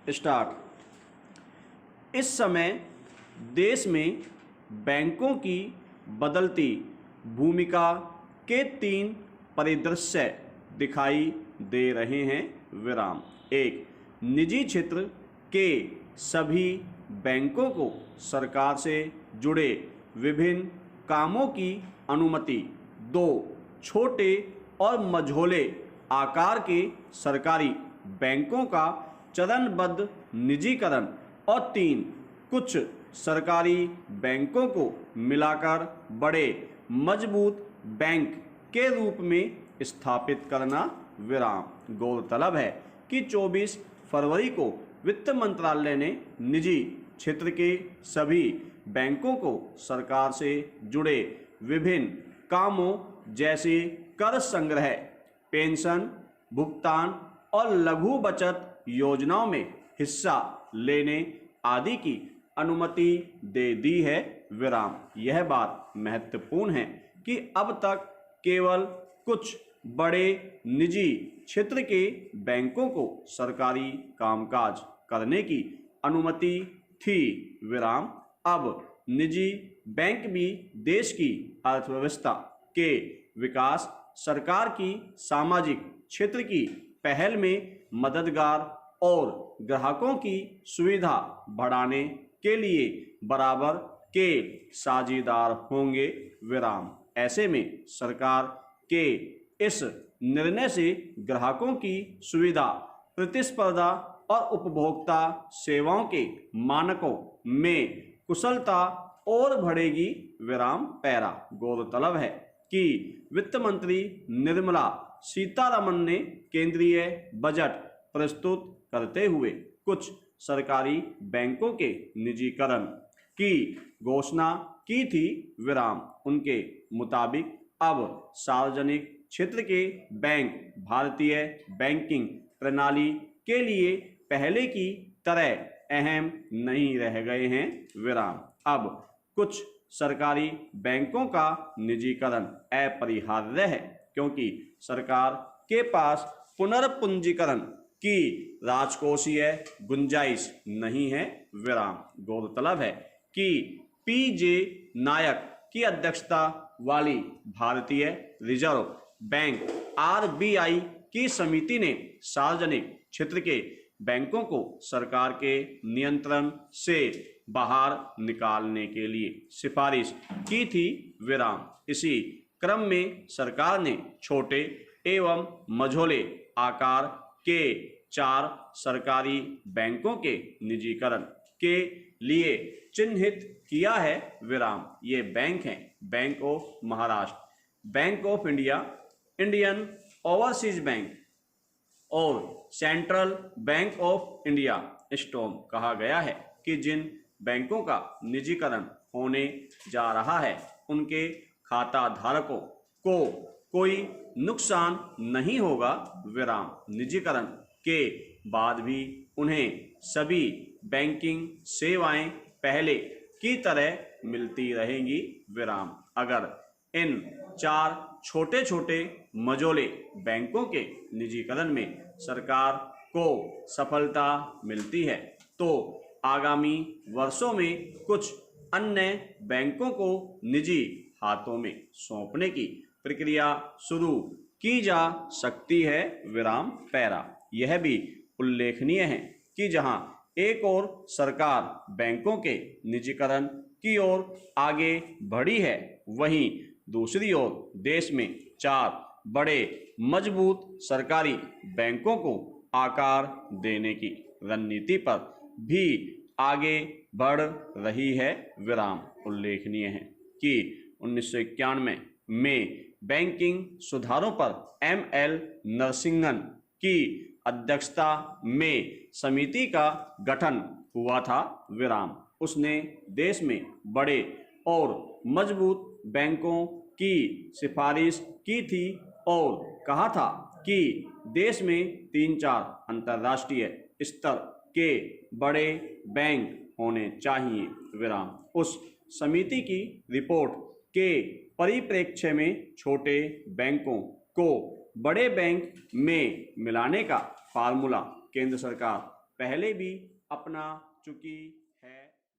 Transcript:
Start. इस समय देश में बैंकों की बदलती भूमिका के 3 परिदृश्य दिखाई दे रहे हैं। विराम। 1, निजी क्षेत्र के सभी बैंकों को सरकार से जुड़े विभिन्न कामों की अनुमति। 2, छोटे और मझोले आकार के सरकारी बैंकों का चरणबद्ध निजीकरण। और 3, कुछ सरकारी बैंकों को मिलाकर बड़े मजबूत बैंक के रूप में स्थापित करना। विराम। गौरतलब है कि 24 फरवरी को वित्त मंत्रालय ने निजी क्षेत्र के सभी बैंकों को सरकार से जुड़े विभिन्न कामों जैसे कर संग्रह, पेंशन भुगतान और लघु बचत योजनाओं में हिस्सा लेने आदि की अनुमति दे दी है। विराम। यह बात महत्वपूर्ण है कि अब तक केवल कुछ बड़े निजी क्षेत्र के बैंकों को सरकारी कामकाज करने की अनुमति थी। विराम। अब निजी बैंक भी देश की अर्थव्यवस्था के विकास, सरकार की सामाजिक क्षेत्र की पहल में मददगार और ग्राहकों की सुविधा बढ़ाने के लिए बराबर के साझेदार होंगे। विराम। ऐसे में सरकार के इस निर्णय से ग्राहकों की सुविधा, प्रतिस्पर्धा और उपभोक्ता सेवाओं के मानकों में कुशलता और बढ़ेगी। विराम। पैरा। गौरतलब है कि वित्त मंत्री निर्मला सीतारमण ने केंद्रीय बजट प्रस्तुत करते हुए कुछ सरकारी बैंकों के निजीकरण की घोषणा की थी। विराम। उनके मुताबिक अब सार्वजनिक क्षेत्र के बैंक भारतीय बैंकिंग प्रणाली के लिए पहले की तरह अहम नहीं रह गए हैं। विराम। अब कुछ सरकारी बैंकों का निजीकरण अपरिहार्य है क्योंकि सरकार के पास पुनर्पूंजीकरण की राजकोषीय गुंजाइश नहीं है। विराम। गौरतलब है कि पीजे नायक की अध्यक्षता वाली भारतीय रिजर्व बैंक आरबीआई की समिति ने सार्वजनिक क्षेत्र के बैंकों को सरकार के नियंत्रण से बाहर निकालने के लिए सिफारिश की थी। विराम। इसी क्रम में सरकार ने छोटे एवं मझोले आकार के 4 सरकारी बैंकों के निजीकरण के लिए चिन्हित किया है। विराम। ये बैंक हैं bank of Maharashtra, bank of India, Indian Overseas Bank और सेंट्रल बैंक ऑफ इंडिया। स्टॉम। कहा गया है कि जिन बैंकों का निजीकरण होने जा रहा है उनके खाता धारकों को कोई नुकसान नहीं होगा। विराम। निजीकरण के बाद भी उन्हें सभी बैंकिंग सेवाएं पहले की तरह मिलती रहेंगी। विराम। अगर इन 4 छोटे छोटे मझोले बैंकों के निजीकरण में सरकार को सफलता मिलती है तो आगामी वर्षों में कुछ अन्य बैंकों को निजी हाथों में सौंपने की प्रक्रिया शुरू की जा सकती है। विराम। पैरा। यह भी उल्लेखनीय है कि जहां एक ओर सरकार बैंकों के निजीकरण की ओर आगे बढ़ी है वहीं दूसरी ओर देश में 4 बड़े मजबूत सरकारी बैंकों को आकार देने की रणनीति पर भी आगे बढ़ रही है। विराम। उल्लेखनीय है कि 1991 में बैंकिंग सुधारों पर एमएल नरसिंहन की अध्यक्षता में समिति का गठन हुआ था। विराम। उसने देश में बड़े और मजबूत बैंकों की सिफारिश की थी और कहा था कि देश में 3-4 अंतर्राष्ट्रीय स्तर के बड़े बैंक होने चाहिए। विराम। उस समिति की रिपोर्ट के परिप्रेक्ष्य में छोटे बैंकों को बड़े बैंक में मिलाने का फार्मूला केंद्र सरकार पहले भी अपना चुकी